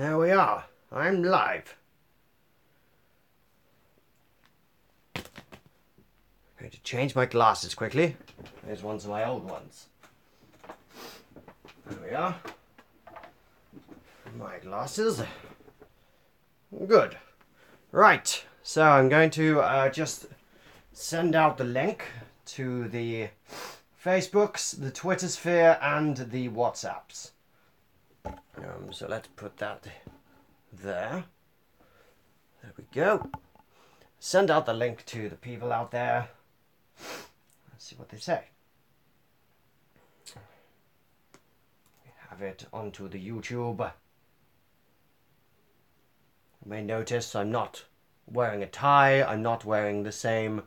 There we are. I'm live. I'm going to change my glasses quickly. There's ones of my old ones. There we are. My glasses. Good. Right. So I'm going to just send out the link to the Facebooks, the Twitter sphere, and the WhatsApps. So let's put that there. There we go. Send out the link to the people out there. Let's see what they say. We have it onto the YouTube. You may notice I'm not wearing a tie. I'm not wearing the same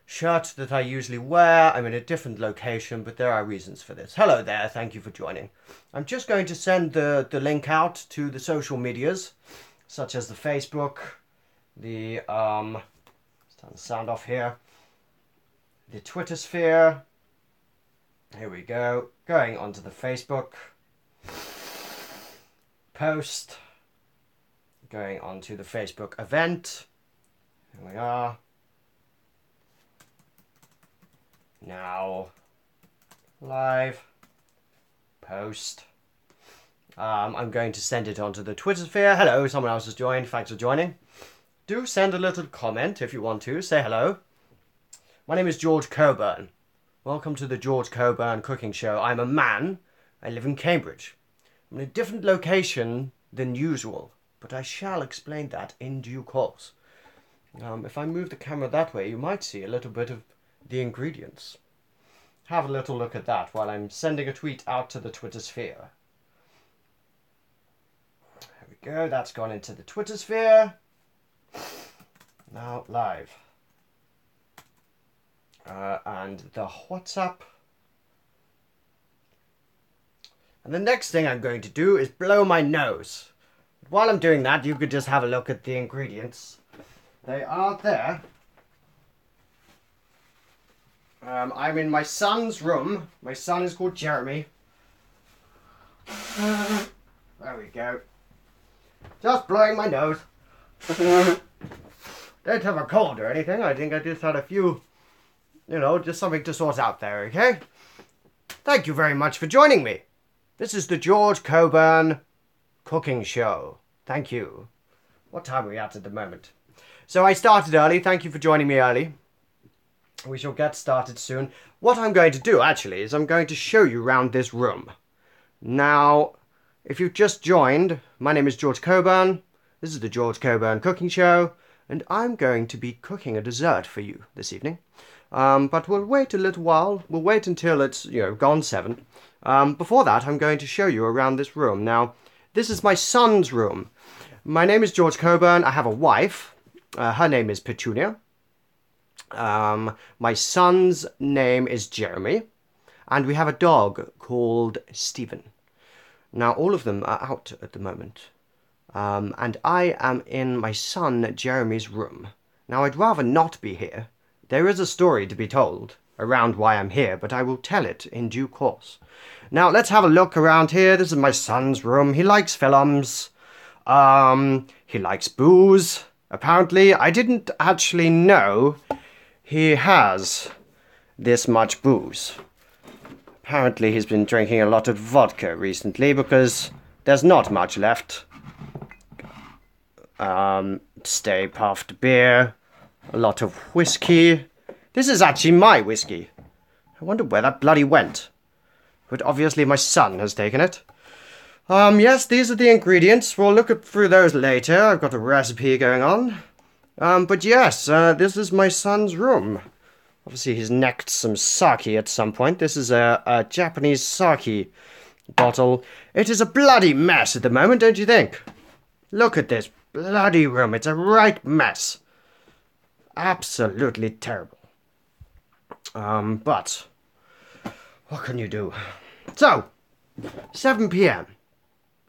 shirt that I usually wear. I'm in a different location, but there are reasons for this. Hello there, thank you for joining. I'm just going to send the link out to the social medias, such as the Facebook, the, let's turn the sound off here, the Twitter sphere. Here we go, going onto the Facebook post, going onto the Facebook event. Here we are. Now, live, post. I'm going to send it onto the Twitter sphere. Hello, someone else has joined. Thanks for joining. Do send a little comment if you want to. Say hello. My name is George Cockburn. Welcome to the George Cockburn Cooking Show. I'm a man. I live in Cambridge. I'm in a different location than usual, but I shall explain that in due course. If I move the camera that way, you might see a little bit of the ingredients. Have a little look at that while I'm sending a tweet out to the Twitter sphere. There we go, that's gone into the Twitter sphere. Now live. And the WhatsApp. And the next thing I'm going to do is blow my nose. While I'm doing that, you could just have a look at the ingredients. They are there. I'm in my son's room. My son is called Jeremy. There we go. Just blowing my nose. Don't have a cold or anything. I think I just had a few, just something to sort out there, okay? Thank you very much for joining me. This is the George Cockburn Cooking Show. Thank you. What time are we at the moment? So I started early. Thank you for joining me early. We shall get started soon. What I'm going to do, actually, is I'm going to show you around this room. Now, if you've just joined, my name is George Cockburn. This is the George Cockburn Cooking Show, and I'm going to be cooking a dessert for you this evening. But we'll wait a little while. We'll wait until it's, gone 7. Before that, I'm going to show you around this room. Now, this is my son's room. My name is George Cockburn. I have a wife. Her name is Petunia. My son's name is Jeremy, and we have a dog called Stephen. Now, all of them are out at the moment, and I am in my son Jeremy's room. Now, I'd rather not be here. There is a story to be told around why I'm here, but I will tell it in due course. Now, let's have a look around here. This is my son's room. He likes films. He likes booze. Apparently, I didn't actually know he has this much booze. Apparently he's been drinking a lot of vodka recently because there's not much left. Stay Puft beer, a lot of whiskey. This is actually my whiskey. I wonder where that bloody went. But obviously my son has taken it. Yes, these are the ingredients. We'll look through those later. I've got a recipe going on. But yes, this is my son's room. Obviously, he's necked some sake at some point. This is a Japanese sake bottle. It is a bloody mess at the moment, don't you think? Look at this bloody room. It's a right mess. Absolutely terrible. But what can you do? So, 7 p.m.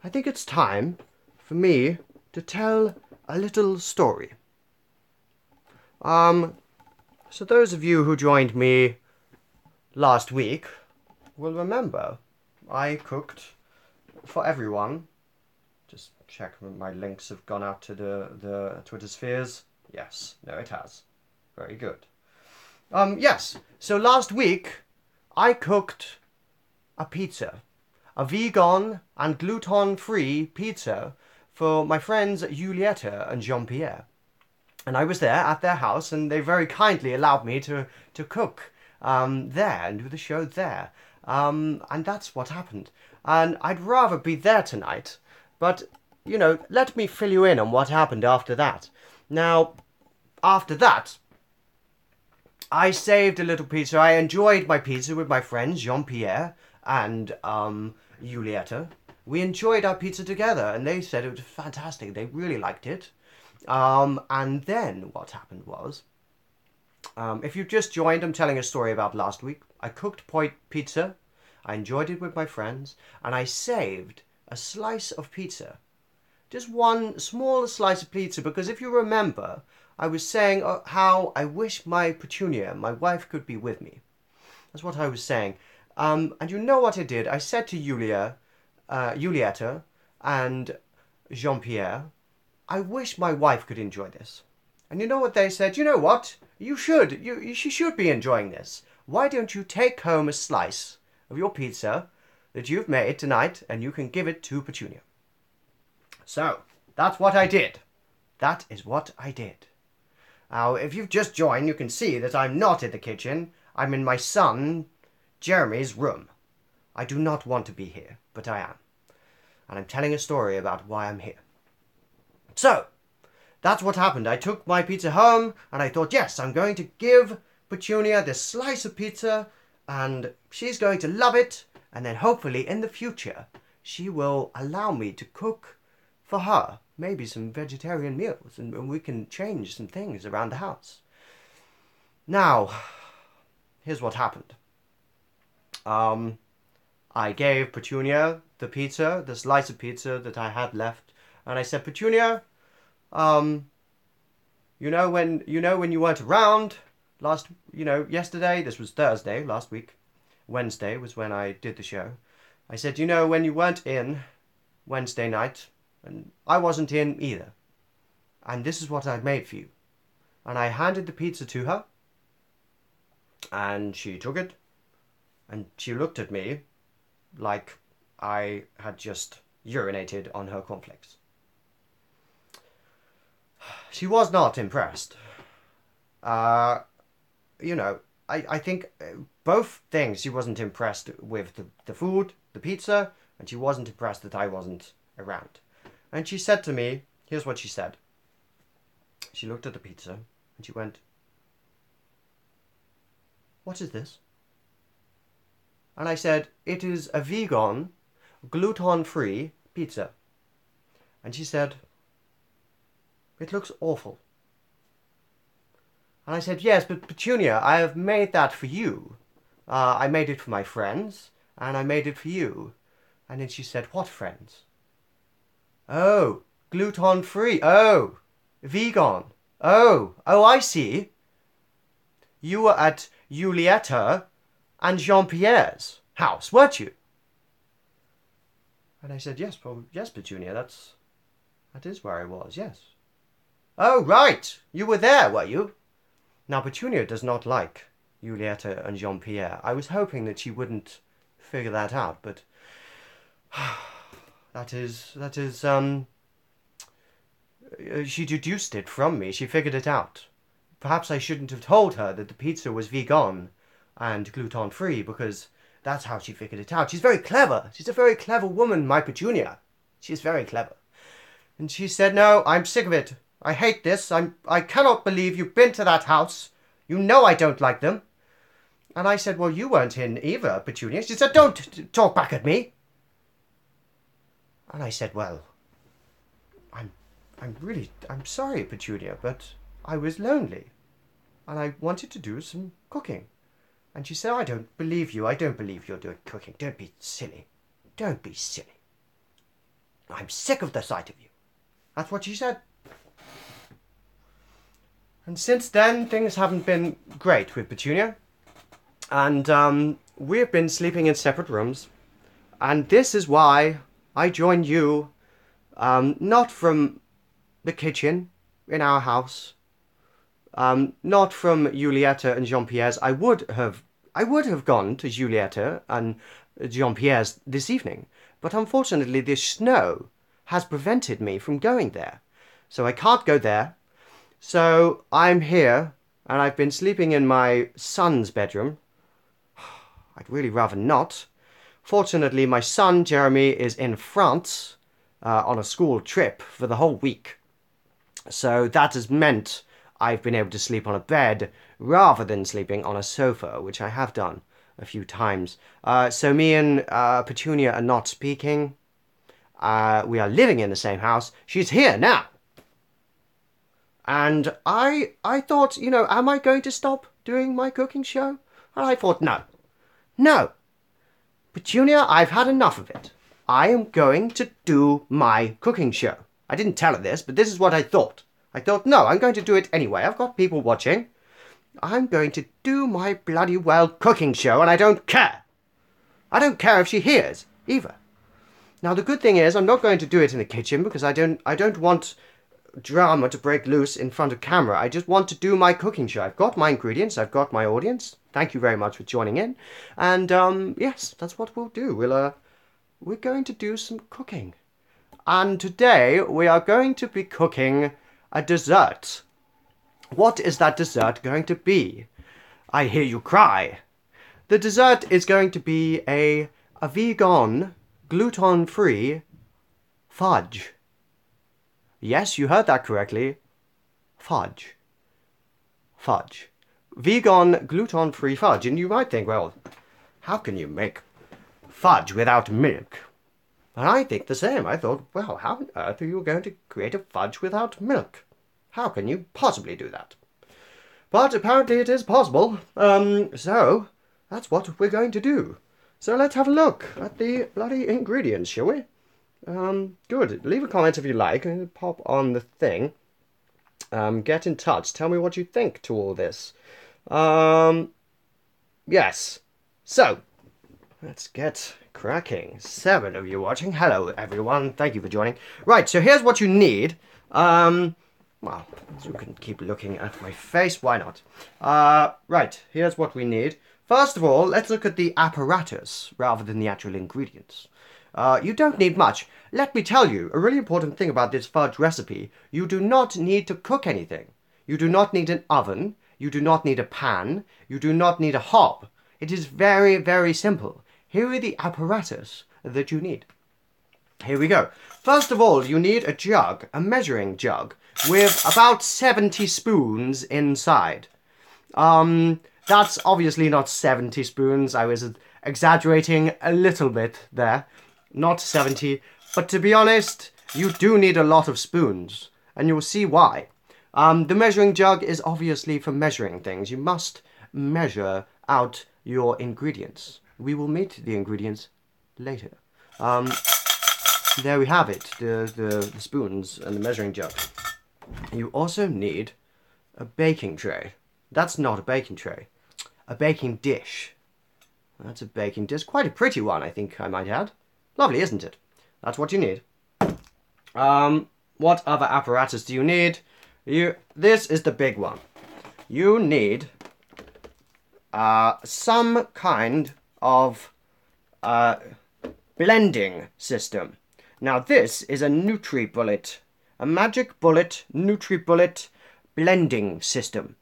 I think it's time for me to tell a little story. So those of you who joined me last week will remember I cooked for everyone Just check my links have gone out to the Twitter spheres. Yes. No, it has. Very good. Yes. So last week, I cooked a pizza. A vegan and gluten-free pizza for my friends Julieta and Jean-Pierre. And I was there at their house, and they very kindly allowed me to cook there and do the show there. And that's what happened. And I'd rather be there tonight, but, you know, let me fill you in on what happened after that. Now, after that, I saved a little pizza. I enjoyed my pizza with my friends Jean-Pierre and Julieta. We enjoyed our pizza together, and they said it was fantastic. They really liked it. And then what happened was, if you've just joined, I'm telling a story about last week. I cooked pizza. I enjoyed it with my friends, and I saved a slice of pizza. Just one small slice of pizza, because if you remember, I was saying how I wish my Petunia, my wife, could be with me. That's what I was saying. And you know what I did? I said to Julieta and Jean-Pierre, I wish my wife could enjoy this. And you know what they said? You know what? You should. She should be enjoying this. Why don't you take home a slice of your pizza that you've made tonight, and you can give it to Petunia? So, that's what I did. That is what I did. Now, if you've just joined, you can see that I'm not in the kitchen. I'm in my son Jeremy's room. I do not want to be here, but I am. And I'm telling a story about why I'm here. So, that's what happened. I took my pizza home, and I thought, yes, I'm going to give Petunia this slice of pizza, and she's going to love it, and then hopefully in the future, she will allow me to cook for her maybe some vegetarian meals, and we can change some things around the house. Now, here's what happened. I gave Petunia the pizza, the slice of pizza that I had left, and I said, Petunia, you know when you weren't around yesterday, this was Thursday, last week, Wednesday was when I did the show. I said, you know, when you weren't in Wednesday night, and I wasn't in either, and this is what I'd made for you. And I handed the pizza to her, and she took it, and she looked at me like I had just urinated on her cornflakes. She was not impressed. I think both things. She wasn't impressed with the food, the pizza, and she wasn't impressed that I wasn't around. And she said to me, here's what she said. She looked at the pizza, and she went, what is this? And I said, it is a vegan, gluten-free pizza. And she said, it looks awful. And I said, yes, but Petunia, I have made that for you. I made it for my friends, and I made it for you. And then she said, what friends? Oh, gluten-free. Oh, vegan. Oh, I see. You were at Julieta and Jean-Pierre's house, weren't you? And I said, yes, Petunia, that is where I was, yes. Oh, right, you were there, were you? Now, Petunia does not like Julieta and Jean-Pierre. I was hoping that she wouldn't figure that out, but she deduced it from me. She figured it out. Perhaps I shouldn't have told her that the pizza was vegan and gluten-free, because that's how she figured it out. She's very clever. She's a very clever woman, my Petunia. She's very clever. And she said, no, I'm sick of it. I hate this. I cannot believe you've been to that house. You know I don't like them. And I said, well, you weren't in either, Petunia. She said, don't talk back at me. And I said, well, I'm sorry, Petunia, but I was lonely. And I wanted to do some cooking. And she said, I don't believe you. I don't believe you're doing cooking. Don't be silly. Don't be silly. I'm sick of the sight of you. That's what she said. And since then, things haven't been great with Petunia. And we've been sleeping in separate rooms. And this is why I joined you Not from the kitchen in our house. Not from Julieta and Jean-Pierre's. I would have gone to Julieta and Jean-Pierre's this evening, but unfortunately the snow has prevented me from going there. So I can't go there. So I'm here, and I've been sleeping in my son's bedroom. I'd really rather not. Fortunately, my son, Jeremy, is in France on a school trip for the whole week. So that has meant I've been able to sleep on a bed rather than sleeping on a sofa, which I have done a few times. So me and Petunia are not speaking. We are living in the same house. She's here now. And I thought, am I going to stop doing my cooking show? And I thought, no. Petunia, I've had enough of it. I am going to do my cooking show. I didn't tell her this, but this is what I thought. I thought, no, I'm going to do it anyway. I've got people watching. I'm going to do my bloody well cooking show, and I don't care. I don't care if she hears, either. Now, the good thing is, I'm not going to do it in the kitchen, because I don't want drama to break loose in front of camera. I just want to do my cooking show. I've got my ingredients. I've got my audience. Thank you very much for joining in. And, yes, that's what we'll do. We're going to do some cooking. And today, we are going to be cooking a dessert. What is that dessert going to be? I hear you cry. The dessert is going to be a vegan, gluten-free fudge. Yes, you heard that correctly. Fudge. Fudge. Vegan, gluten-free fudge. And you might think, well, how can you make fudge without milk? And I think the same. I thought, well, how on earth are you going to create a fudge without milk? How can you possibly do that? But apparently it is possible. So that's what we're going to do. So let's have a look at the bloody ingredients, shall we? Good. Leave a comment if you like. Pop on the thing. Get in touch. Tell me what you think to all this. Yes. So, let's get cracking. 7 of you watching. Hello, everyone. Thank you for joining. Right, so here's what you need. Well, you can keep looking at my face. Why not? Right, here's what we need. First of all, let's look at the apparatus rather than the actual ingredients. You don't need much. Let me tell you, a really important thing about this fudge recipe, you do not need to cook anything. You do not need an oven. You do not need a pan. You do not need a hob. It is very, very simple. Here are the apparatus that you need. Here we go. First of all, you need a jug, a measuring jug, with about 70 spoons inside. That's obviously not 70 spoons. I was exaggerating a little bit there. Not 70. But to be honest, you do need a lot of spoons. And you'll see why. The measuring jug is obviously for measuring things. You must measure out your ingredients. We will meet the ingredients later. There we have it. The spoons and the measuring jug. You also need a baking tray. That's not a baking tray. A baking dish. That's a baking dish. Quite a pretty one, I think I might add. Lovely, isn't it? That's what you need. What other apparatus do you need? This is the big one. You need some kind of blending system. Now this is a NutriBullet. A Magic Bullet NutriBullet blending system.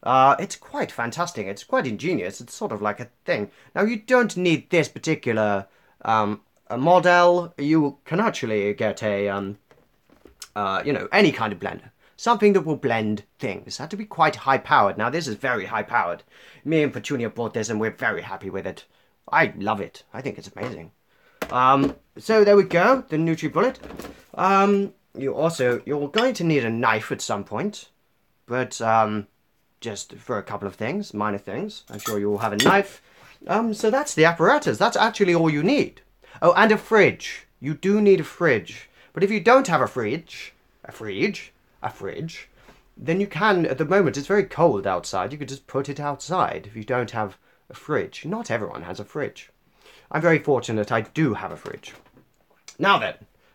It's quite fantastic. It's quite ingenious. It's sort of like a thing. Now you don't need this particular a model. You can actually get a any kind of blender. Something that will blend things. It had to be quite high powered. Now this is very high powered. Me and Petunia bought this and we're very happy with it. I love it. I think it's amazing. So there we go. The NutriBullet. You're going to need a knife at some point, but just for a couple of things, minor things. I'm sure you will have a knife. So that's the apparatus. That's actually all you need. Oh, and a fridge. You do need a fridge. But if you don't have a fridge, then you can, at the moment, it's very cold outside. You could just put it outside if you don't have a fridge. Not everyone has a fridge. I'm very fortunate I do have a fridge. Now then,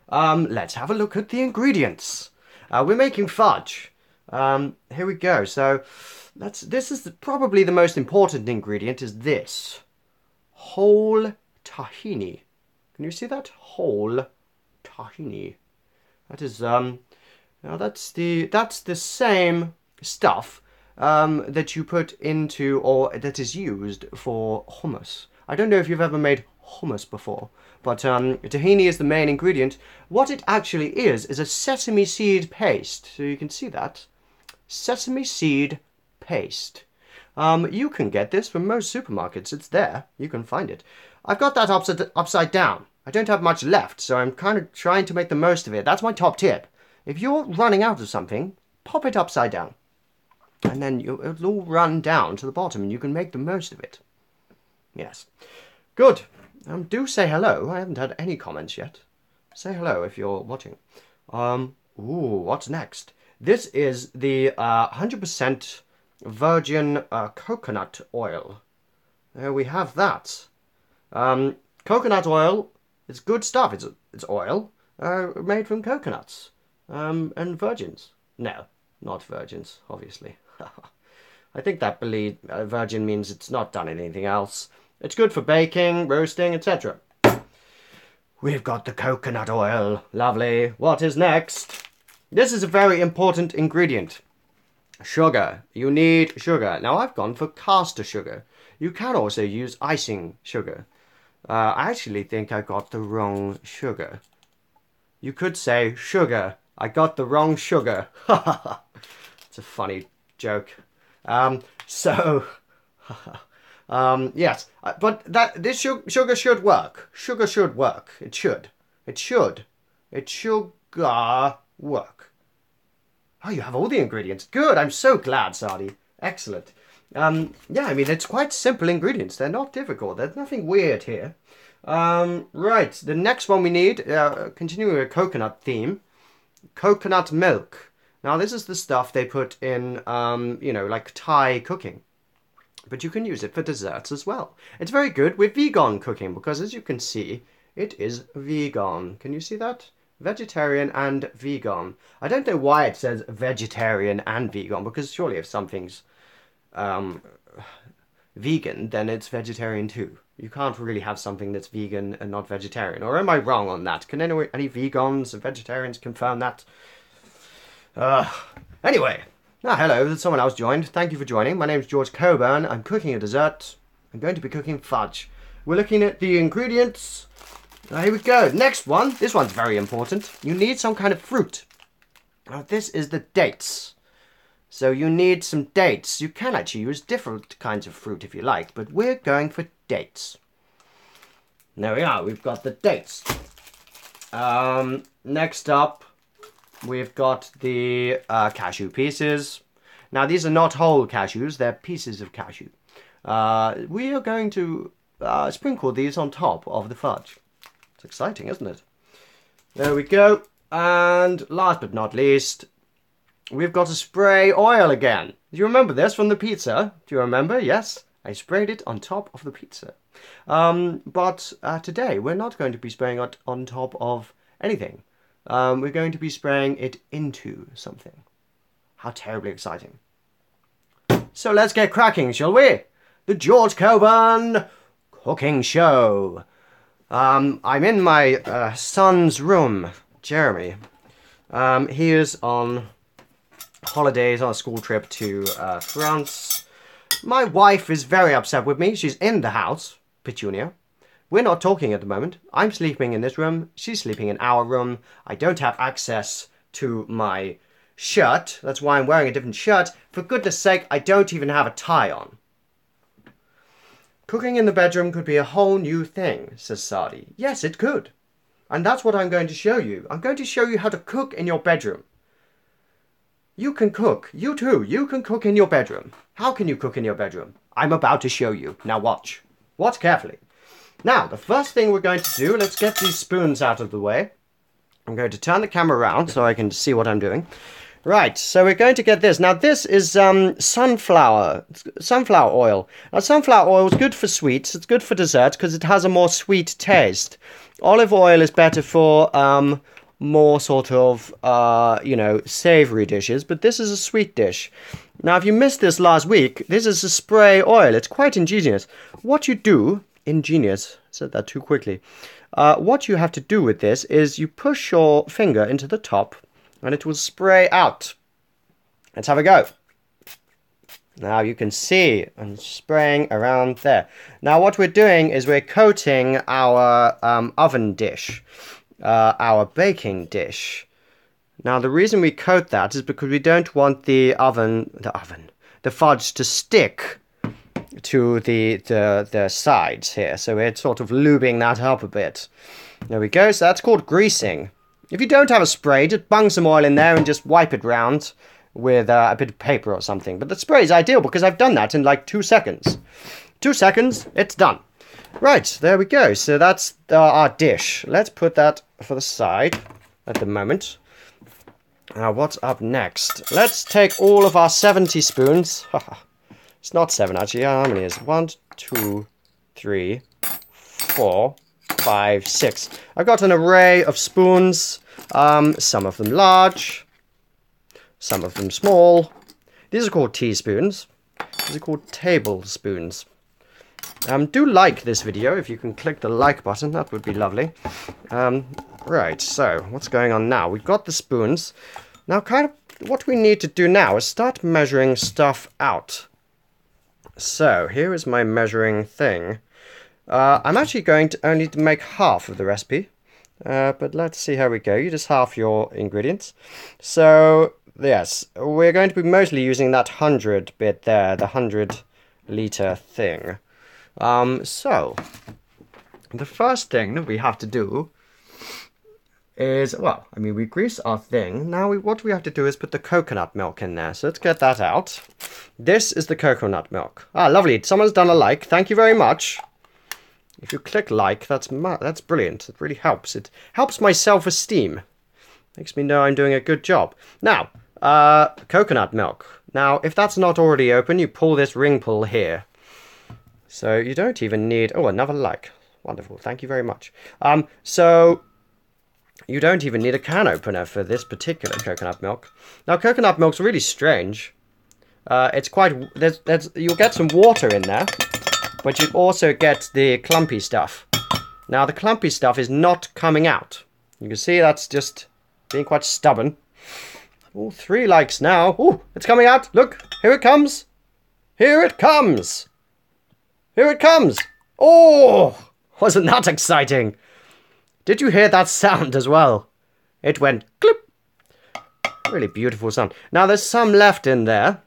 Let's have a look at the ingredients. We're making fudge. Here we go. So, this is probably the most important ingredient is this. Whole tahini. Can you see that? Whole tahini. That is, now that's the same stuff that you put into, or that is used for hummus. I don't know if you've ever made hummus before, but tahini is the main ingredient. What it actually is a sesame seed paste. So you can see that. Sesame seed paste. You can get this from most supermarkets. It's there. You can find it. I've got that upside down. I don't have much left, so I'm kind of trying to make the most of it. That's my top tip. If you're running out of something, pop it upside down. And then it'll all run down to the bottom and you can make the most of it. Yes. Good. Do say hello. I haven't had any comments yet. Say hello if you're watching. What's next? This is the 100% virgin coconut oil. There we have that. Coconut oil is good stuff. It's oil made from coconuts and virgins. No, not virgins, obviously. I think that virgin means it's not done anything else. It's good for baking, roasting, etc. We've got the coconut oil. Lovely. What is next? This is a very important ingredient. Sugar. You need sugar. Now I've gone for caster sugar. You can also use icing sugar. I actually think I got the wrong sugar. You could say sugar. I got the wrong sugar. It's a funny joke. Yes, but this sugar should work. Sugar should work. It should. It should work. Oh, you have all the ingredients. Good. I'm so glad, Sadi. Excellent. Yeah, I mean, it's quite simple ingredients. They're not difficult. There's nothing weird here. Right. The next one we need, continuing a coconut theme, coconut milk. Now, this is the stuff they put in, like Thai cooking. But you can use it for desserts as well. It's very good with vegan cooking because, as you can see, it is vegan. Can you see that? Vegetarian and vegan. I don't know why it says vegetarian and vegan, because surely if something's vegan, then it's vegetarian too. You can't really have something that's vegan and not vegetarian. Or am I wrong on that? Can any vegans and vegetarians confirm that? Anyway. Hello, someone else joined. Thank you for joining. My name is George Cockburn. I'm cooking a dessert. I'm going to be cooking fudge. We're looking at the ingredients. Here we go. Next one. This one's very important. You need some kind of fruit. Now, this is the dates. So you need some dates. You can actually use different kinds of fruit if you like, but we're going for dates. There we are. We've got the dates. Next up, we've got the cashew pieces. Now, these are not whole cashews. They're pieces of cashew. We are going to sprinkle these on top of the fudge. It's exciting, isn't it? There we go. And last but not least, we've got to spray oil again. Do you remember this from the pizza? Do you remember? Yes, I sprayed it on top of the pizza. But today, we're not going to be spraying it on top of anything. We're going to be spraying it into something. How terribly exciting. So let's get cracking, shall we? The George Cockburn Cooking Show. I'm in my son's room, Jeremy. He is on holidays on a school trip to France. My wife is very upset with me. She's in the house, Petunia. We're not talking at the moment. I'm sleeping in this room. She's sleeping in our room. I don't have access to my shirt. That's why I'm wearing a different shirt. For goodness sake, I don't even have a tie on. Cooking in the bedroom could be a whole new thing, says Sadi. Yes, it could. And that's what I'm going to show you. I'm going to show you how to cook in your bedroom. You can cook. You too. You can cook in your bedroom. How can you cook in your bedroom? I'm about to show you. Now watch. Watch carefully. Now, the first thing we're going to do, let's get these spoons out of the way. I'm going to turn the camera around so I can see what I'm doing. Right, so we're going to get this. Now this is sunflower oil. Now sunflower oil is good for sweets. It's good for desserts because it has a more sweet taste. Olive oil is better for more sort of, savory dishes, but this is a sweet dish. Now, if you missed this last week, this is a spray oil. It's quite ingenious. What you do, ingenious, said that too quickly. What you have to do with this is you push your finger into the top and it will spray out. Let's have a go. Now you can see I'm spraying around there. Now what we're doing is we're coating our oven dish, our baking dish. Now the reason we coat that is because we don't want the fudge to stick to the sides here. So we're sort of lubing that up a bit. There we go. So that's called greasing. If you don't have a spray, just bung some oil in there and just wipe it round with a bit of paper or something. But the spray is ideal because I've done that in like 2 seconds. 2 seconds, it's done. Right, there we go. So that's our dish. Let's put that for the side at the moment. Now, what's up next? Let's take all of our 70 spoons. It's not 7, actually. How many is it? 1, 2, 3, 4, 5, 6. I've got an array of spoons. Some of them large. Some of them small. These are called teaspoons. These are called tablespoons. Do like this video. If you can click the like button, that would be lovely. Right, so what's going on now? We've got the spoons. Now, kind of what we need to do now is start measuring stuff out. So, here is my measuring thing. I'm actually going to only make half of the recipe. But let's see how we go. You just half your ingredients. So, yes, we're going to be mostly using that 100 bit there, the 100-litre thing. So, the first thing that we have to do is, well, I mean, we grease our thing. Now, what we have to do is put the coconut milk in there. So let's get that out. This is the coconut milk. Ah, lovely. Someone's done a like. Thank you very much. If you click like, that's brilliant. It really helps. It helps my self-esteem. Makes me know I'm doing a good job. Now, coconut milk. Now, if that's not already open, you pull this ring pull here. So you don't even need... Oh, another like. Wonderful. Thank you very much. So you don't even need a can opener for this particular coconut milk. Now, coconut milk's really strange. It's quite... you'll get some water in there, but you also get the clumpy stuff. Now, the clumpy stuff is not coming out. You can see that's just being quite stubborn. Oh, 3 likes now. Oh, it's coming out. Look, here it comes. Here it comes. Here it comes. Oh, wasn't that exciting? Did you hear that sound as well? It went clip. Really beautiful sound. Now, there's some left in there.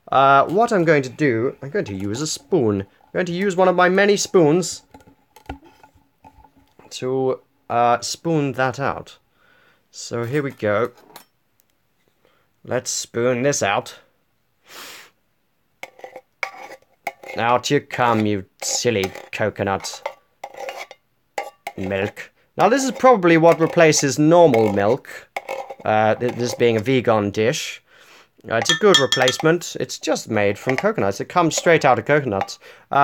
What I'm going to do, I'm going to use a spoon. I'm going to use one of my many spoons to spoon that out. So here we go. Let's spoon this out. Out you come, you silly coconut milk. Now this is probably what replaces normal milk, this being a vegan dish. It's a good replacement. It's just made from coconuts. It comes straight out of coconuts.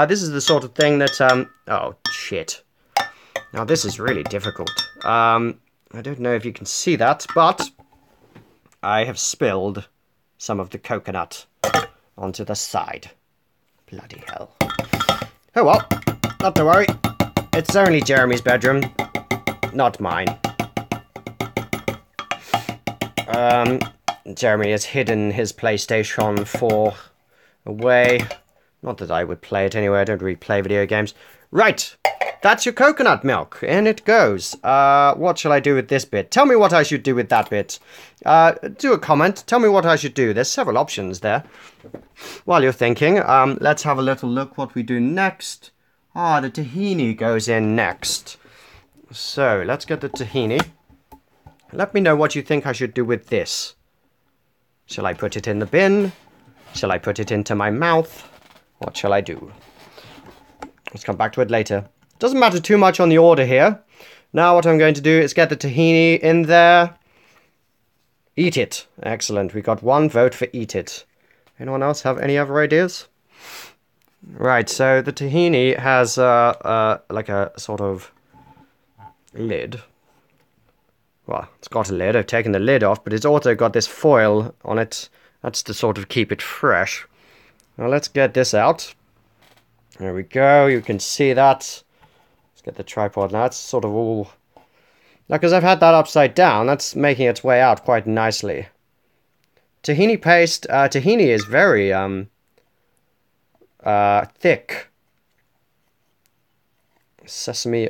This is the sort of thing that, oh, shit. Now this is really difficult. I don't know if you can see that, but I have spilled some of the coconut onto the side. Bloody hell. Oh well, not to worry. It's only Jeremy's bedroom, not mine. Jeremy has hidden his PlayStation 4 away. Not that I would play it anyway, I don't really play video games. Right, that's your coconut milk. In it goes. What shall I do with this bit? Tell me what I should do with that bit. Do a comment. Tell me what I should do. There's several options there. While you're thinking, let's have a little look what we do next. The tahini goes in next. So, let's get the tahini. Let me know what you think I should do with this. Shall I put it in the bin? Shall I put it into my mouth? What shall I do? Let's come back to it later. Doesn't matter too much on the order here. Now what I'm going to do is get the tahini in there. Eat it. Excellent. We got 1 vote for eat it. Anyone else have any other ideas? Right, so the tahini has like a sort of lid. Well, it's got a lid. I've taken the lid off, but it's also got this foil on it. That's to sort of keep it fresh. Now let's get this out. There we go. You can see that. Let's get the tripod now. It's sort of all... Now, because I've had that upside down, that's making its way out quite nicely. Tahini paste. Tahini is very thick. Sesame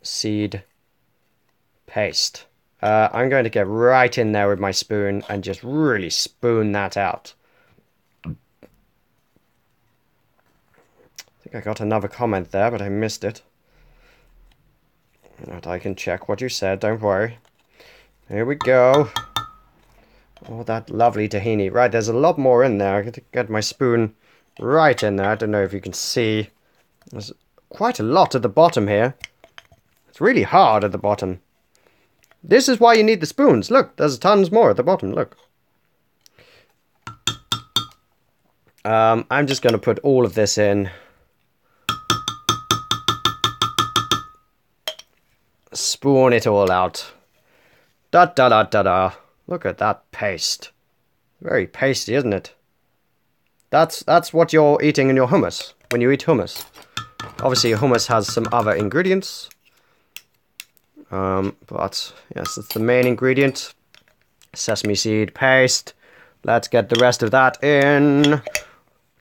seed paste. I'm going to get right in there with my spoon and just really spoon that out. I think I got another comment there, but I missed it. But I can check what you said, don't worry. Here we go. Oh, that lovely tahini. Right, there's a lot more in there. I got to get my spoon right in there. I don't know if you can see. There's quite a lot at the bottom here. It's really hard at the bottom. This is why you need the spoons. Look, there's tons more at the bottom. Look. I'm just going to put all of this in. Spoon it all out. Da da da da da. Look at that paste. Very pasty, isn't it? That's what you're eating in your hummus, when you eat hummus. Obviously, hummus has some other ingredients. But, yes, it's the main ingredient. Sesame seed paste. Let's get the rest of that in.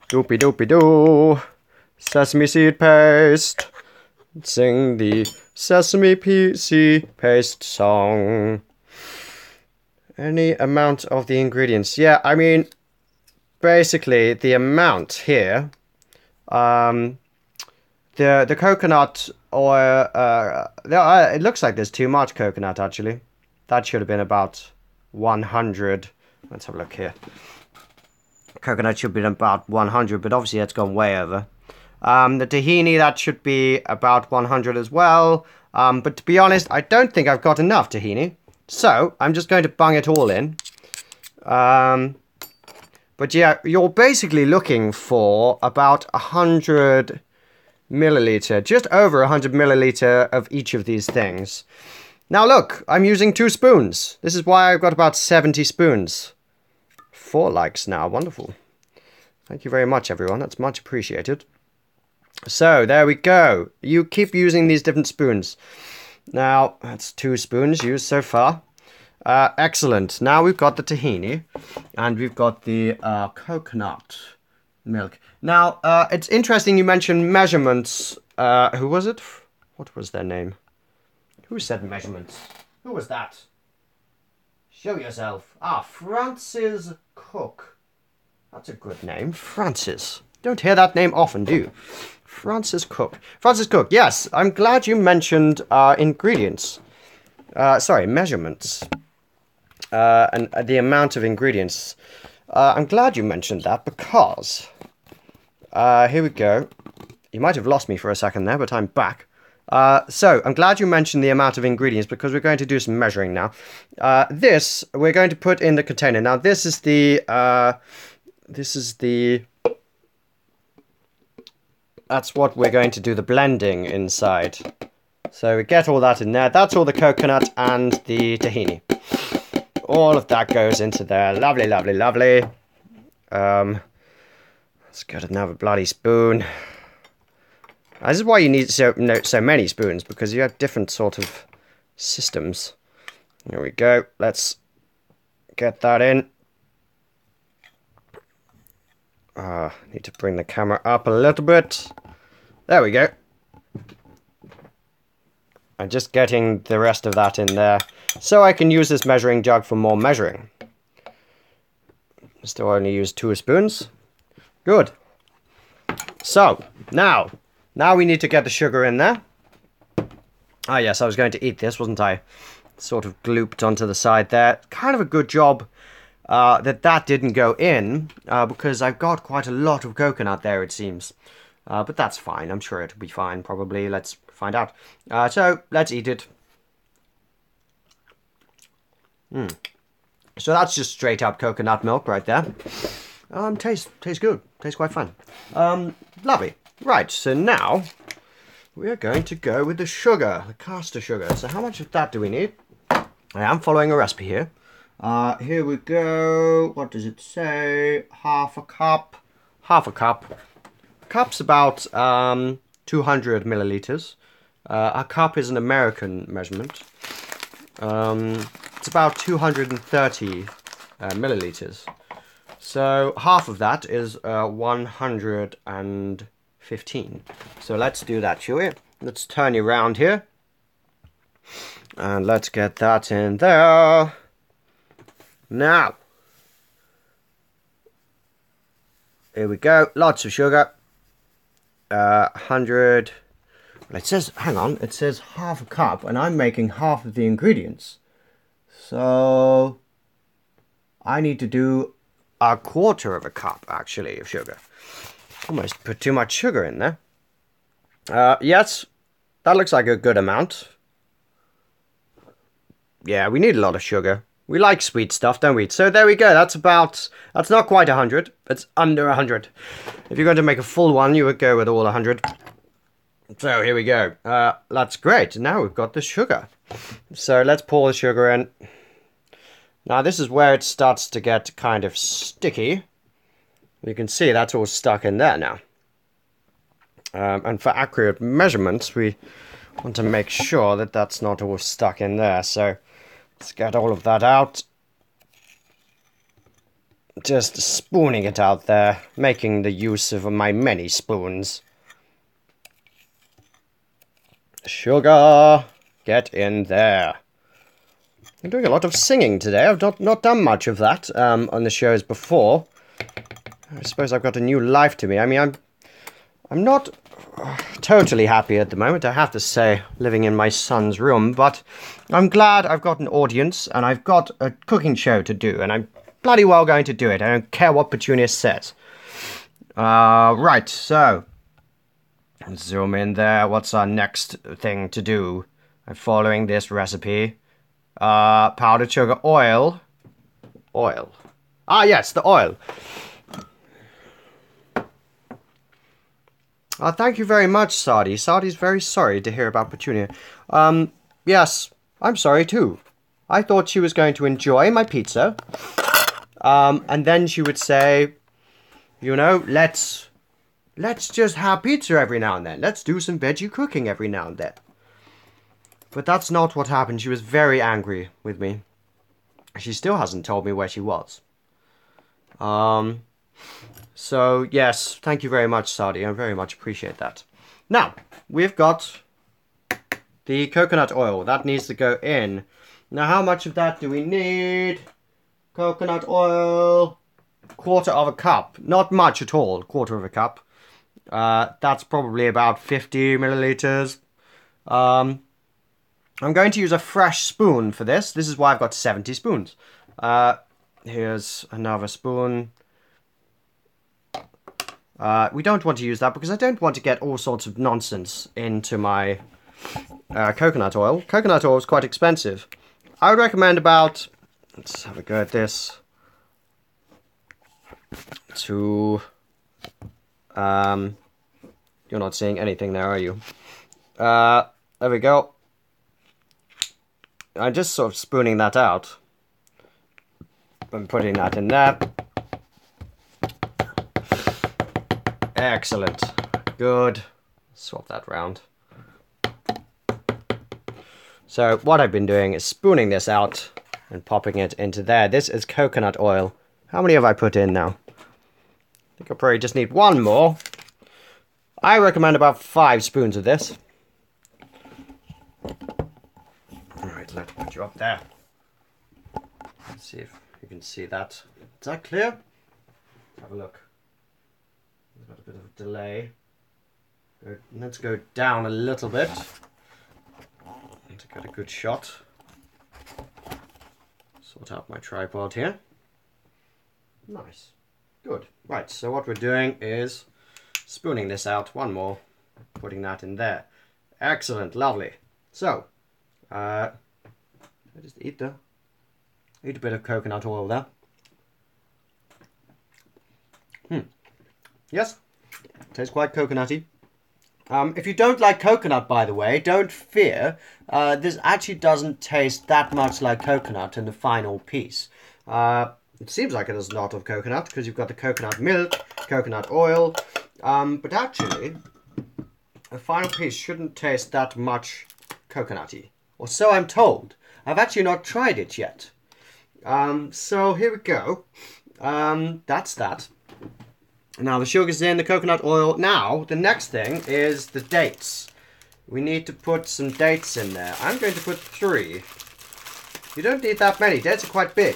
Doopy doopy doo. Sesame seed paste. Sing the sesame seed paste song. Any amount of the ingredients. Yeah, I mean, basically, the amount here, the coconut oil, it looks like there's too much coconut, actually. That should have been about 100. Let's have a look here. Coconut should have been about 100, but obviously that's gone way over. The tahini, that should be about 100 as well. But to be honest, I don't think I've got enough tahini. So, I'm just going to bung it all in. But yeah, you're basically looking for about 100 milliliter, just over 100 milliliter of each of these things. Now look, I'm using 2 spoons. This is why I've got about 70 spoons. 4 likes now, wonderful. Thank you very much, everyone. That's much appreciated. So, there we go. You keep using these different spoons. Now, that's 2 spoons used so far. Excellent. Now we've got the tahini, and we've got the coconut milk. Now, it's interesting you mentioned measurements. Who was it? What was their name? Who said measurements? Who was that? Show yourself. Ah, Francis Cook. That's a good name. Francis. Don't hear that name often, do you? Francis Cook. Francis Cook, yes. I'm glad you mentioned ingredients. Sorry, measurements. And the amount of ingredients. I'm glad you mentioned that because... here we go. You might have lost me for a second there, but I'm back. So, I'm glad you mentioned the amount of ingredients because we're going to do some measuring now. This, we're going to put in the container. Now, this is the... That's what we're going to do the blending inside. So we get all that in there. That's all the coconut and the tahini. All of that goes into there. Lovely, lovely, lovely. Let's get another bloody spoon. This is why you need so many spoons, because you have different sort of systems. There we go. Let's get that in. Need to bring the camera up a little bit. There we go. I'm just getting the rest of that in there, so I can use this measuring jug for more measuring. Still only use 2 spoons. Good. So, now we need to get the sugar in there. Ah yes, I was going to eat this, wasn't I? Sort of glooped onto the side there. Kind of a good job that didn't go in, because I've got quite a lot of coconut there, it seems. But that's fine. I'm sure it'll be fine, probably. Let's find out. So, let's eat it. So that's just straight up coconut milk right there. Tastes good. Tastes quite fun. Lovely. Right, so now we are going to go with the sugar, the caster sugar. So how much of that do we need? I am following a recipe here. Here we go. What does it say? Half a cup. Half a cup. A cup's about 200 milliliters. A cup is an American measurement. It's about 230 milliliters. So half of that is 115. So let's do that, shall we? Let's turn you around here. And let's get that in there. Now. Here we go. Lots of sugar. 100. Well, it says, hang on, it says half a cup, and I'm making half of the ingredients. So I need to do a quarter of a cup, actually, of sugar. Almost put too much sugar in there. Yes, that looks like a good amount. Yeah, we need a lot of sugar. We like sweet stuff, don't we? So there we go. That's not quite 100. It's under 100. If you're going to make a full one, you would go with all 100. So here we go. That's great. Now we've got the sugar. So let's pour the sugar in. Now this is where it starts to get kind of sticky. You can see that's all stuck in there now. And for accurate measurements, we want to make sure that that's not all stuck in there. So let's get all of that out. Just spooning it out there, making the use of my many spoons. Sugar, get in there. I'm doing a lot of singing today. I've not done much of that on the shows before. I suppose I've got a new life to me. I mean, I'm not totally happy at the moment, I have to say, living in my son's room, but I'm glad I've got an audience and I've got a cooking show to do, and I'm bloody well going to do it. I don't care what Petunia says. Right, so zoom in there. What's our next thing to do? I'm following this recipe. Powdered sugar, oil. Oil. Ah, yes, the oil. Thank you very much, Sadi. Sadi's very sorry to hear about Petunia. Yes, I'm sorry too. I thought she was going to enjoy my pizza. And then she would say, you know, let's just have pizza every now and then. Let's do some veggie cooking every now and then. But that's not what happened. She was very angry with me. She still hasn't told me where she was. So, yes, thank you very much, Sadi. I very much appreciate that. Now, we've got the coconut oil. That needs to go in. Now, how much of that do we need? Coconut oil. Quarter of a cup. Not much at all. Quarter of a cup. That's probably about 50 milliliters. I'm going to use a fresh spoon for this. This is why I've got 70 spoons. Here's another spoon. We don't want to use that because I don't want to get all sorts of nonsense into my coconut oil. Coconut oil is quite expensive. I would recommend about, let's have a go at this, to, you're not seeing anything there, are you? There we go. I'm just sort of spooning that out. I'm putting that in there. Excellent. Good. Swap that round. So what I've been doing is spooning this out and popping it into there. This is coconut oil. How many have I put in now? I think I probably just need one more. I recommend about 5 spoons of this. Alright, let's put you up there. Let's see if you can see that. Is that clear? Let's have a look. There's got a bit of a delay. Let's go down a little bit to get a good shot. Sort out my tripod here. Nice. Good. Right, so what we're doing is spooning this out. One more. Putting that in there. Excellent. Lovely. So, I just eat the Eat a bit of coconut oil there. Yes, tastes quite coconutty. If you don't like coconut, by the way, don't fear. This actually doesn't taste that much like coconut in the final piece. It seems like it is a lot of coconut because you've got the coconut milk, coconut oil, but actually, the final piece shouldn't taste that much coconutty, or so I'm told. I've actually not tried it yet. So here we go. That's that. Now the sugar's in, the coconut oil. Now, the next thing is the dates. We need to put some dates in there. I'm going to put 3. You don't need that many. Dates are quite big.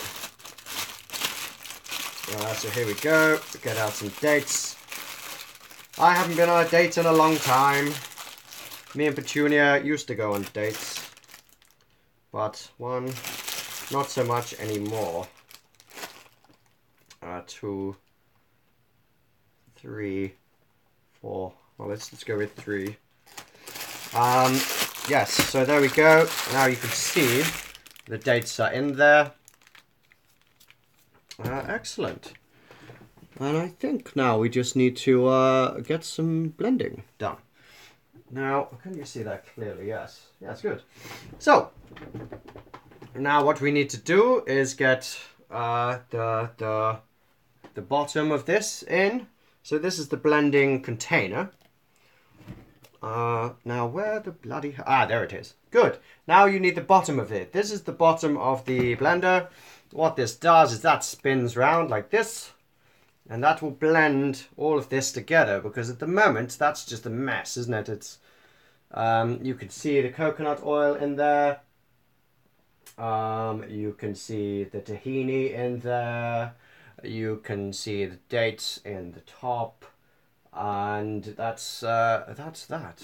So here we go. Get out some dates. I haven't been on a date in a long time. Me and Petunia used to go on dates. But 1, not so much anymore. 2, 3, 4. Well, let's go with 3. Yes, so there we go. Now you can see the dates are in there. Excellent. And I think now we just need to get some blending done. Now, can you see that clearly? Yes. Yeah, it's good. So, now what we need to do is get the bottom of this in. So this is the blending container. Now where the bloody... there it is. Good. Now you need the bottom of it. This is the bottom of the blender. What this does is that spins round like this. And that will blend all of this together. Because at the moment, that's just a mess, isn't it? It's you can see the coconut oil in there. You can see the tahini in there. You can see the dates in the top. And that's that.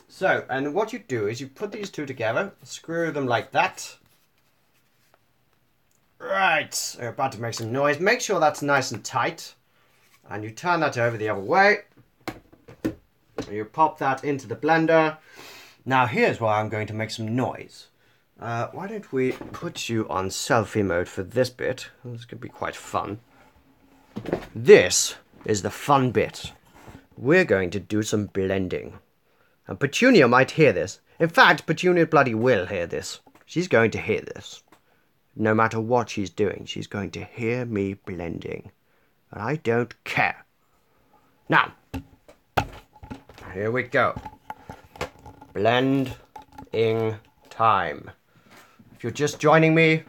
So, and what you do is you put these two together, screw them like that. Right, you're about to make some noise. Make sure that's nice and tight. And you turn that over the other way. You pop that into the blender. Now here's where I'm going to make some noise. Why don't we put you on selfie mode for this bit? This could be quite fun. This is the fun bit. We're going to do some blending. And Petunia might hear this. In fact, Petunia bloody will hear this. She's going to hear this. No matter what she's doing, she's going to hear me blending. And I don't care. Now, here we go. Blending time. If you're just joining me,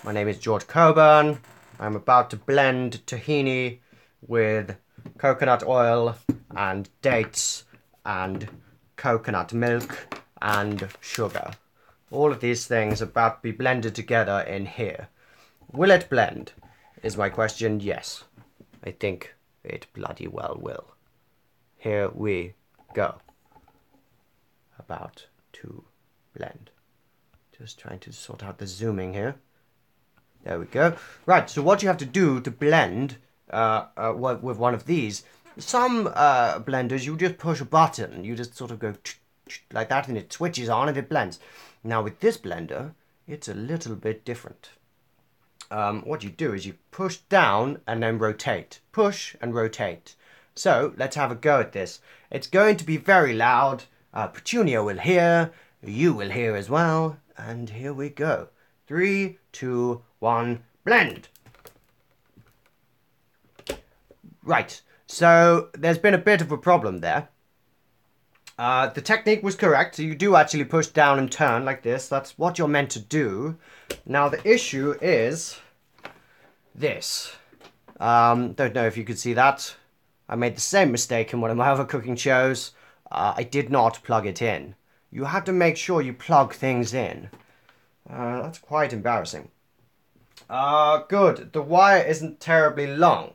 my name is George Cockburn. I'm about to blend tahini with coconut oil and dates and coconut milk and sugar. All of these things are about to be blended together in here. Will it blend? Is my question. Yes. I think it bloody well will. Here we go. About to blend. Just trying to sort out the zooming here. There we go. Right, so what you have to do to blend with one of these, some blenders, you just push a button. You just sort of go like that and it switches on and it blends. Now with this blender, it's a little bit different. What you do is you push down and then rotate. Push and rotate. So let's have a go at this. It's going to be very loud. Petunia will hear. You will hear as well. And here we go. 3, 2, 1, blend. Right. So there's been a bit of a problem there. The technique was correct. So you do actually push down and turn like this. That's what you're meant to do. Now the issue is this. Don't know if you could see that. I made the same mistake in one of my other cooking shows. I did not plug it in. You have to make sure you plug things in. That's quite embarrassing. Good. The wire isn't terribly long.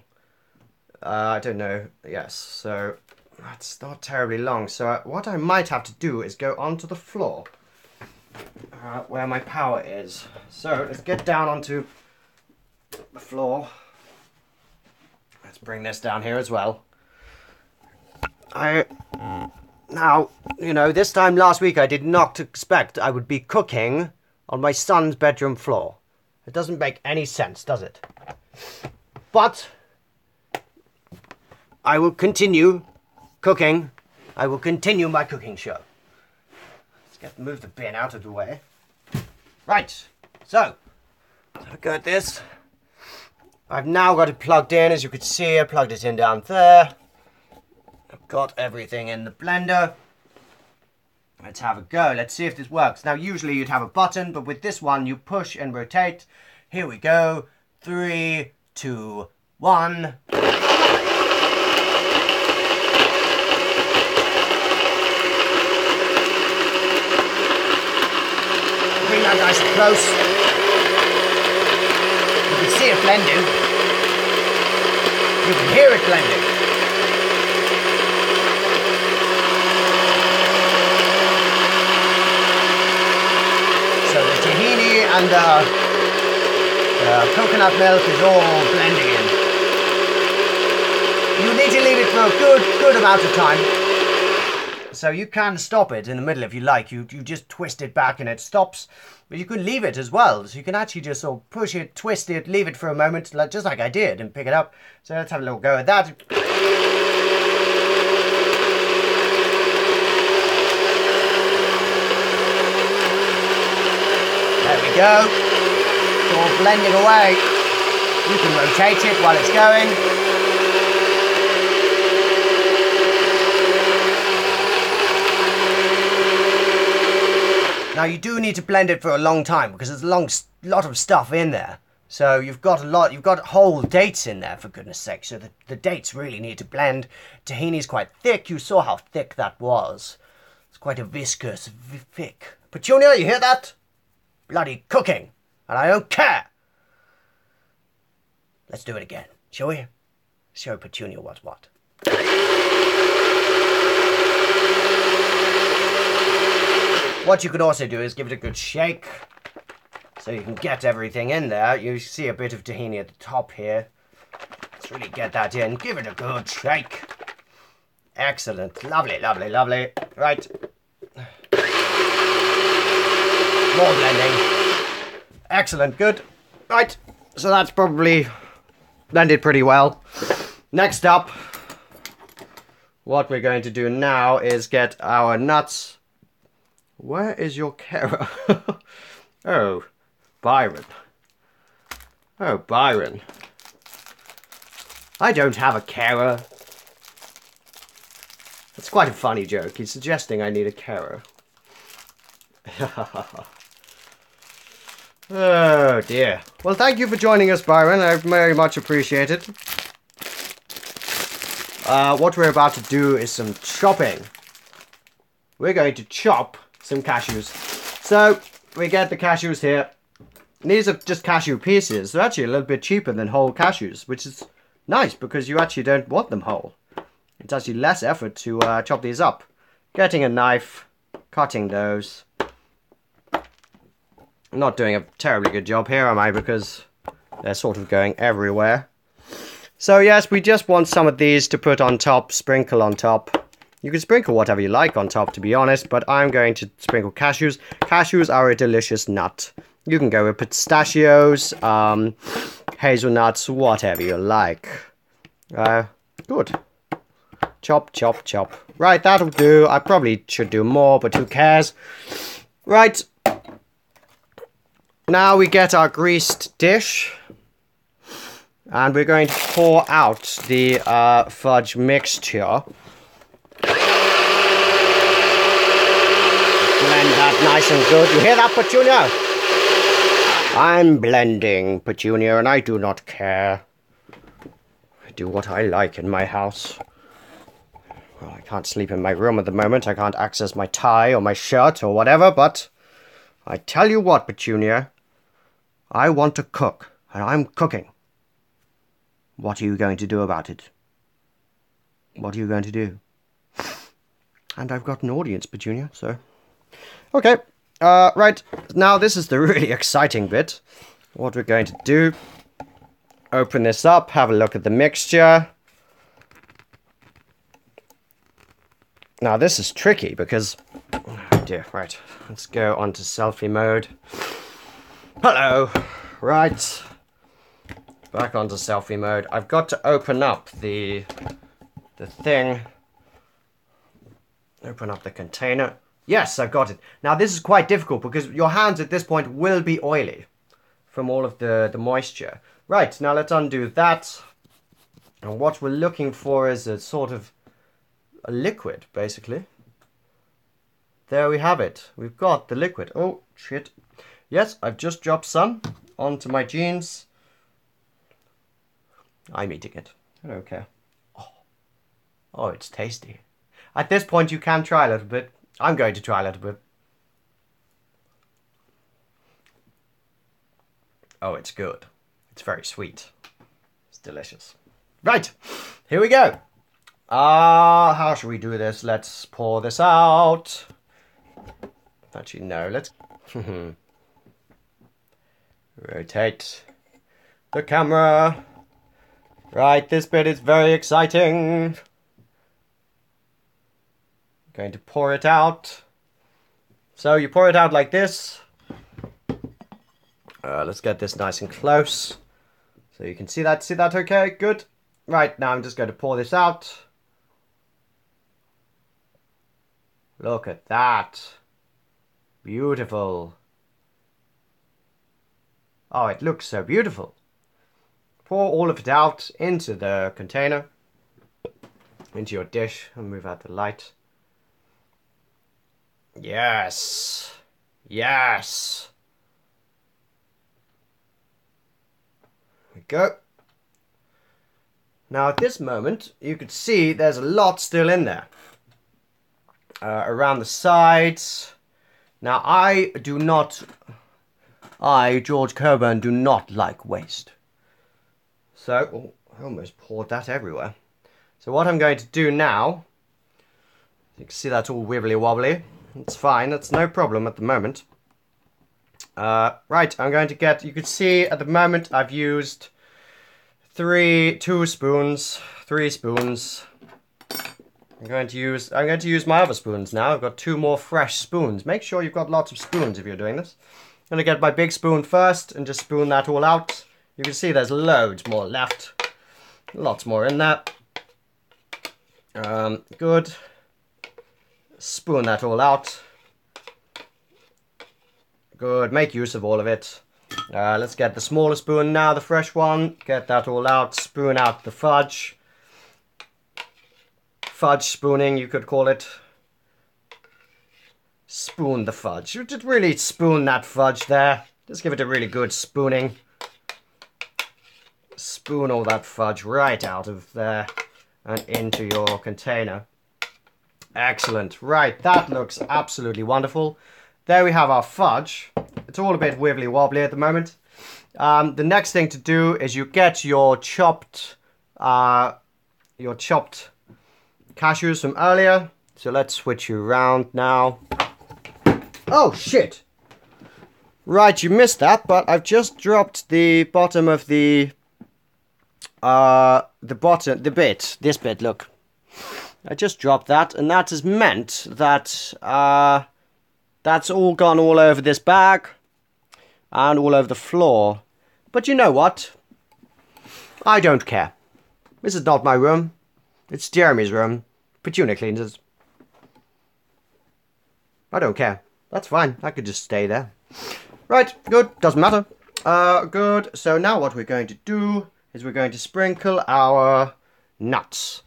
I don't know. Yes, so that's not terribly long. So what I might have to do is go onto the floor where my power is. So let's get down onto the floor. Let's bring this down here as well. Now, you know, this time last week I did not expect I would be cooking on my son's bedroom floor. It doesn't make any sense, does it? But I will continue cooking. I will continue my cooking show. Let's move the bin out of the way. Right, so I've got this. I've now got it plugged in. As you can see, I plugged it in down there. I've got everything in the blender. Let's have a go. Let's see if this works. Now, usually you'd have a button, but with this one, you push and rotate. Here we go. 3, 2, 1. Bring that nice and close. You can see it blending. You can hear it blending. So the tahini and the coconut milk is all blending in. You need to leave it for a good amount of time. So you can stop it in the middle if you like. You just twist it back and it stops. But you can leave it as well. So you can actually just sort of push it, twist it, leave it for a moment, just like I did, and pick it up. So let's have a little go at that. There we go. It's all blending away. You can rotate it while it's going. Now you do need to blend it for a long time because there's a lot of stuff in there. So you've got whole dates in there, for goodness sake. So the dates really need to blend. Tahini's quite thick. You saw how thick that was. It's quite a viscous, thick. Petunia, you hear that? Bloody cooking. And I don't care. Let's do it again, shall we? Show Petunia what's what. What you could also do is give it a good shake so you can get everything in there. You see a bit of tahini at the top here. Let's really get that in. Give it a good shake. Excellent. Lovely, lovely, lovely. Right. More blending. Excellent. Good. Right. So that's probably blended pretty well. Next up, what we're going to do now is get our nuts. Where is your carer? Oh, Byron. Oh, Byron. I don't have a carer. That's quite a funny joke. He's suggesting I need a carer. Oh, dear. Well, thank you for joining us, Byron. I very much appreciate it. What we're about to do is some chopping. We're going to chop some cashews. So we get the cashews here. These are just cashew pieces. They're actually a little bit cheaper than whole cashews, which is nice because you actually don't want them whole. It's actually less effort to chop these up. Getting a knife, cutting those. I'm not doing a terribly good job here, am I? Because they're sort of going everywhere. So yes, we just want some of these to put on top, sprinkle on top. You can sprinkle whatever you like on top, to be honest, but I'm going to sprinkle cashews. Cashews are a delicious nut. You can go with pistachios, hazelnuts, whatever you like. Good. Chop, chop, chop. Right, that'll do. I probably should do more, but who cares? Right. Now we get our greased dish. And we're going to pour out the fudge mixture. Blend that nice and good. You hear that, Petunia? I'm blending, Petunia, and I do not care. I do what I like in my house. Well, I can't sleep in my room at the moment. I can't access my tie or my shirt or whatever, but I tell you what, Petunia, I want to cook, and I'm cooking. What are you going to do about it? What are you going to do? And I've got an audience, Petunia, so... Okay, right, now this is the really exciting bit. What we're going to do, open this up, have a look at the mixture. Now this is tricky because, oh dear, right, let's go on to selfie mode. Hello. Right. Back onto selfie mode. I've got to open up the thing. Open up the container. Yes, I've got it. Now this is quite difficult because your hands at this point will be oily from all of the moisture. Right, now let's undo that. And what we're looking for is a sort of a liquid, basically. There we have it. We've got the liquid. Oh, shit. Yes, I've just dropped some onto my jeans. I'm eating it. I don't care. Oh, it's tasty. At this point, you can try a little bit. I'm going to try a little bit. Oh, it's good. It's very sweet. It's delicious. Right, here we go. How should we do this? Let's pour this out. Actually, no, let's rotate the camera. Right, this bit is very exciting. Going to pour it out. So you pour it out like this. Let's get this nice and close. So you can see that. See that okay? Good. Right, now I'm just going to pour this out. Look at that. Beautiful. Oh, it looks so beautiful. Pour all of it out into the container. Into your dish. And move out the light. Yes. Yes. There we go. Now at this moment, you could see there's a lot still in there. Around the sides. Now I, George Cockburn, do not like waste. So, I almost poured that everywhere. So what I'm going to do now, you can see that's all wibbly wobbly. It's fine, that's no problem at the moment. Right, I'm going to get, you can see at the moment I've used 3 spoons. I'm going to use my other spoons now. I've got 2 more fresh spoons. Make sure you've got lots of spoons if you're doing this. I'm going to get my big spoon first and just spoon that all out. You can see there's loads more left. Lots more in there. Good. Spoon that all out. Good, make use of all of it. Let's get the smaller spoon now, the fresh one. Get that all out, spoon out the fudge. Fudge spooning, you could call it. Spoon the fudge. You just really spoon that fudge there. Just give it a really good spooning. Spoon all that fudge right out of there and into your container. Excellent. Right, that looks absolutely wonderful. There we have our fudge. It's all a bit wibbly wobbly at the moment. The next thing to do is you get your chopped cashews from earlier. So let's switch you around now. Oh shit! Right, you missed that, but I've just dropped the bottom of this bit, look. I just dropped that, and that has meant that that's all gone all over this bag and all over the floor. But you know what? I don't care. This is not my room. It's Jeremy's room. Petunia cleans it. I don't care. That's fine. I could just stay there. Right, good. Doesn't matter. Good. So now what we're going to do is we're going to sprinkle our nuts.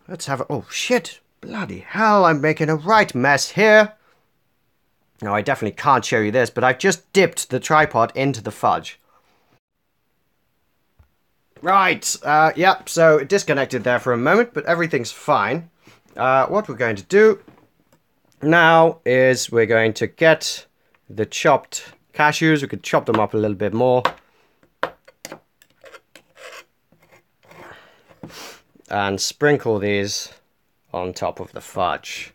Let's have a... Oh, shit. Bloody hell, I'm making a right mess here. No, I definitely can't show you this, but I've just dipped the tripod into the fudge. Right, yep, so it disconnected there for a moment, but everything's fine. What we're going to do now is we're going to get the chopped cashews. We could chop them up a little bit more. And sprinkle these on top of the fudge.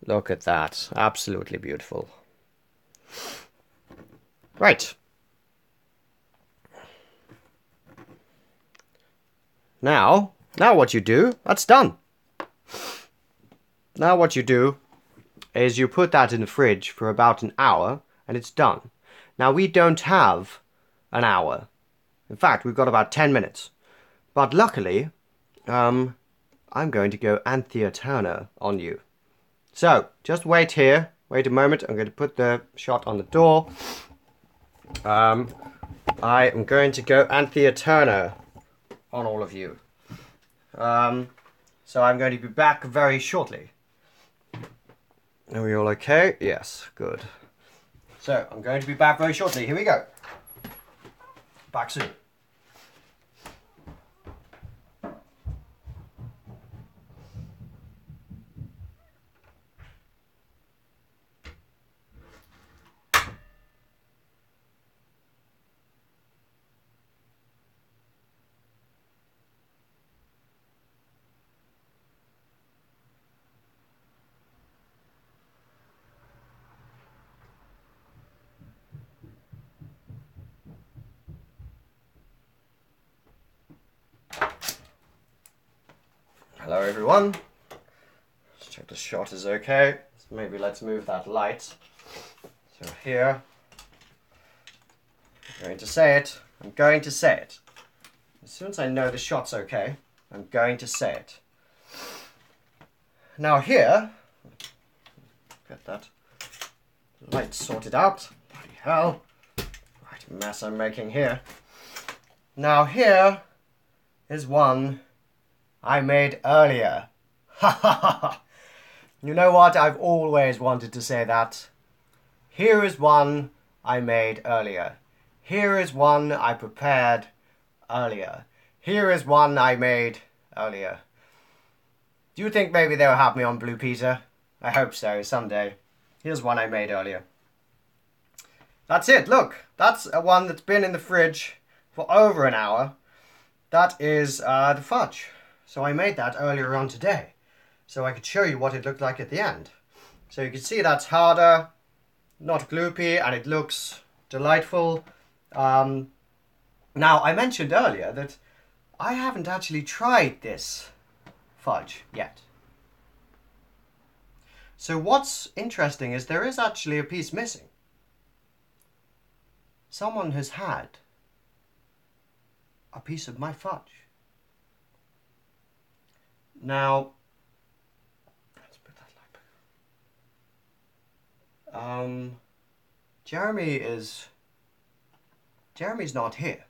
Look at that. Absolutely beautiful. Right. Now what you do, that's done. Now what you do is you put that in the fridge for about an hour and it's done. Now, we don't have an hour. In fact, we've got about 10 minutes. But luckily, I'm going to go Anthea Turner on you. So, just wait here. Wait a moment. I'm going to put the shot on the door. I am going to go Anthea Turner on all of you. So I'm going to be back very shortly. Are we all okay? Yes, good. So, I'm going to be back very shortly. Here we go. Back soon. Hello everyone. Let's check the shot is okay. So maybe let's move that light. So here, I'm going to say it. I'm going to say it. As soon as I know the shot's okay, I'm going to say it. Now here, get that light sorted out. Bloody hell. Right mess I'm making here. Now here is one I made earlier. Ha ha ha! You know what? I've always wanted to say that. Here is one I made earlier. Here is one I prepared earlier. Here is one I made earlier. Do you think maybe they'll have me on Blue Peter? I hope so, someday. Here's one I made earlier. That's it, look. That's a one that's been in the fridge for over an hour. That is the fudge. So I made that earlier on today, so I could show you what it looked like at the end. So you can see that's harder, not gloopy, and it looks delightful. Now, I mentioned earlier that I haven't actually tried this fudge yet. So what's interesting is there is actually a piece missing. Someone has had a piece of my fudge. Now, let's put that light back. Jeremy's not here.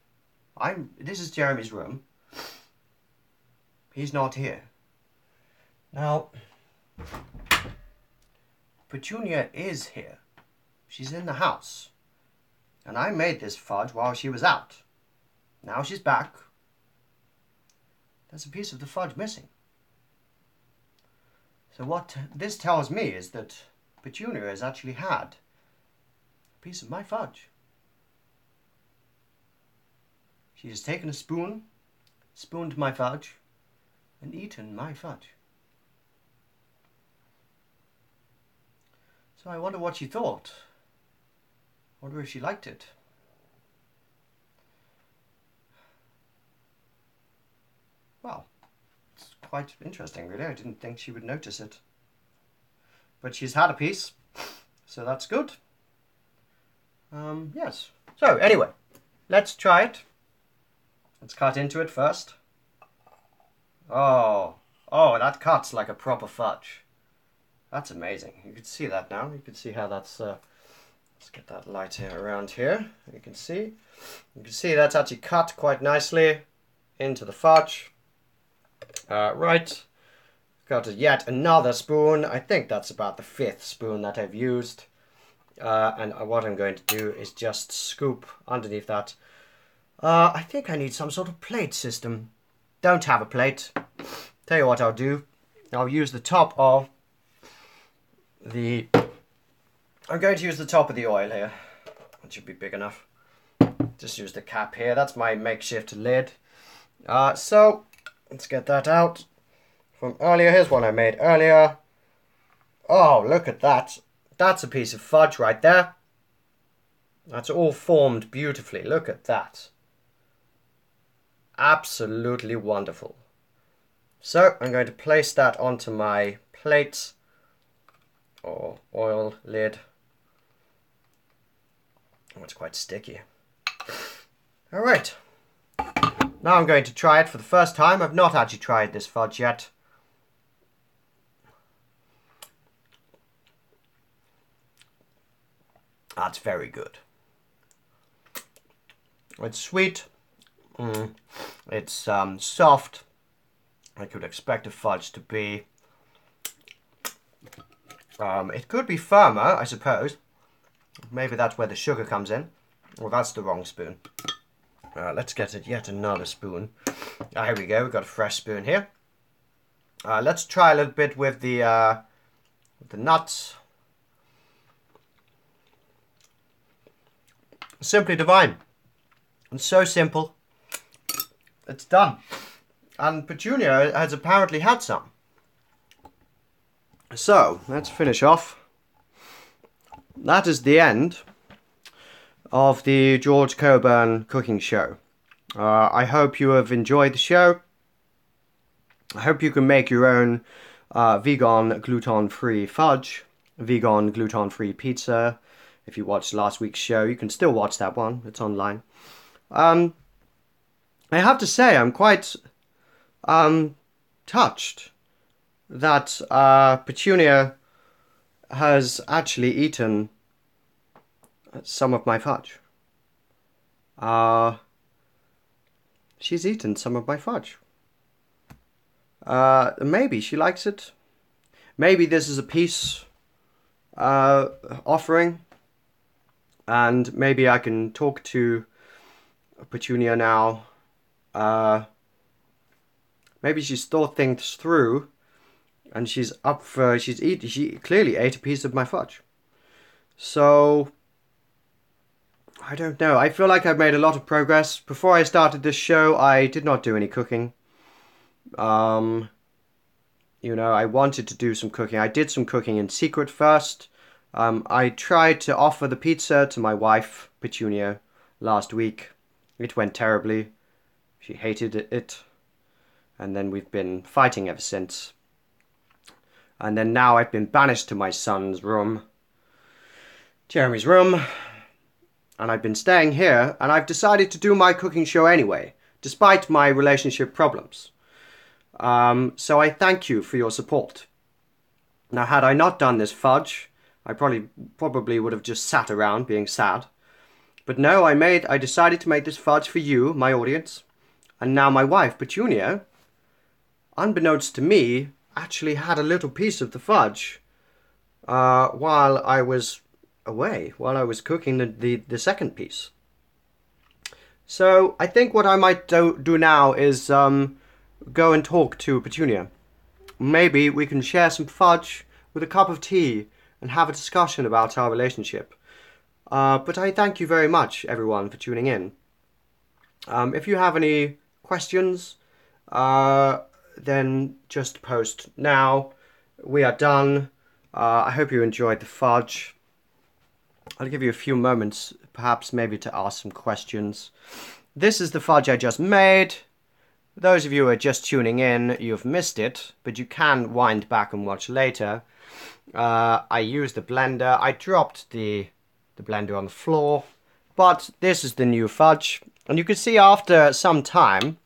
This is Jeremy's room. He's not here. Now, Petunia is here. She's in the house. And I made this fudge while she was out. Now she's back. There's a piece of the fudge missing. So what this tells me is that Petunia has actually had a piece of my fudge. She has taken a spoon, spooned my fudge, and eaten my fudge. So I wonder what she thought. I wonder if she liked it. Well, it's quite interesting, really. I didn't think she would notice it. But she's had a piece, so that's good. Yes. So, anyway, let's try it. Let's cut into it first. Oh, that cuts like a proper fudge. That's amazing. You can see that now. You can see how that's... let's get that light here around here. You can see that's actually cut quite nicely into the fudge. Right. Got yet another spoon. I think that's about the 5th spoon that I've used. And what I'm going to do is just scoop underneath that. I think I need some sort of plate system. Don't have a plate. Tell you what I'll do. I'll use the top of the... I'm going to use the top of the oil here. That should be big enough. Just use the cap here. That's my makeshift lid. So, let's get that out. From earlier, here's one I made earlier. Oh, look at that. That's a piece of fudge right there. That's all formed beautifully. Look at that. Absolutely wonderful. So, I'm going to place that onto my plate or oil lid. Oh, it's quite sticky. Alright. Now I'm going to try it for the first time. I've not actually tried this fudge yet. That's very good. It's sweet. It's soft. I could expect a fudge to be. It could be firmer, I suppose. Maybe that's where the sugar comes in. Well, that's the wrong spoon. Let's get it yet another spoon. Here we go. We've got a fresh spoon here. Let's try a little bit with the nuts. Simply divine. It's so simple. It's done. And Petunia has apparently had some. So, let's finish off. That is the end of the George Cockburn cooking show. I hope you have enjoyed the show. I hope you can make your own vegan gluten-free fudge, vegan gluten-free pizza. If you watched last week's show, you can still watch that one. It's online. I have to say, I'm quite touched that Petunia has actually eaten some of my fudge. She's eaten some of my fudge. Maybe she likes it. Maybe this is a peace offering. And maybe I can talk to Petunia now. Maybe she's thought things through. And she's up for, she clearly ate a piece of my fudge. So, I don't know. I feel like I've made a lot of progress. Before I started this show, I did not do any cooking. You know, I wanted to do some cooking. I did some cooking in secret first. I tried to offer the pizza to my wife, Petunia, last week. It went terribly. She hated it. And then we've been fighting ever since. And then now I've been banished to my son's room, Jeremy's room, and I've been staying here, and I've decided to do my cooking show anyway, despite my relationship problems. So I thank you for your support. Now, had I not done this fudge, I probably would have just sat around being sad. But no, I decided to make this fudge for you, my audience, and now my wife, Petunia, unbeknownst to me, actually had a little piece of the fudge while I was away, while I was cooking the second piece. So I think what I might do now is go and talk to Petunia. Maybe we can share some fudge with a cup of tea and have a discussion about our relationship. But I thank you very much, everyone, for tuning in. If you have any questions, then just post now. We are done. I hope you enjoyed the fudge. I'll give you a few moments, perhaps maybe to ask some questions. This is the fudge I just made. Those of you who are just tuning in, you've missed it, but you can wind back and watch later. I used the blender. I dropped the blender on the floor, but this is the new fudge. And you can see after some time,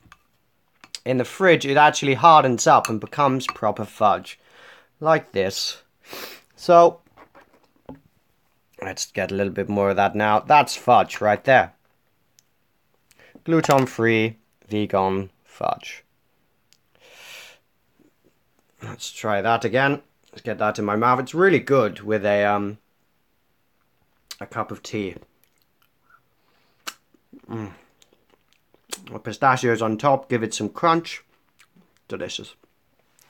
in the fridge, it actually hardens up and becomes proper fudge. Like this. So, let's get a little bit more of that now. That's fudge right there. Gluten-free, vegan fudge. Let's try that again. Let's get that in my mouth. It's really good with a cup of tea. Pistachios on top, give it some crunch. Delicious.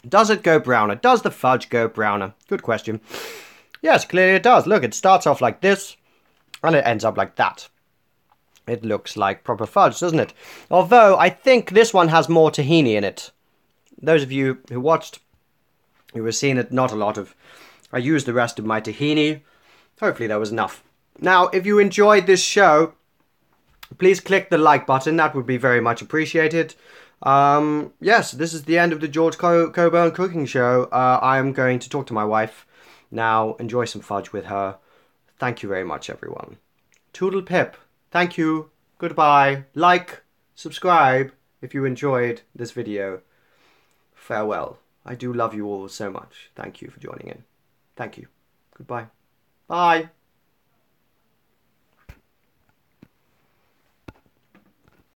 Does it go browner? Does the fudge go browner? Good question. Yes, clearly it does. Look, it starts off like this, and it ends up like that. It looks like proper fudge, doesn't it? Although, I think this one has more tahini in it. Those of you who watched, you were seeing it, not a lot of. I used the rest of my tahini. Hopefully there was enough. Now, if you enjoyed this show, please click the like button. That would be very much appreciated. Yes, this is the end of the George Cockburn cooking show. I'm going to talk to my wife now. Enjoy some fudge with her. Thank you very much, everyone. Toodle pip. Thank you. Goodbye. Like, subscribe if you enjoyed this video. Farewell. I do love you all so much. Thank you for joining in. Thank you. Goodbye. Bye.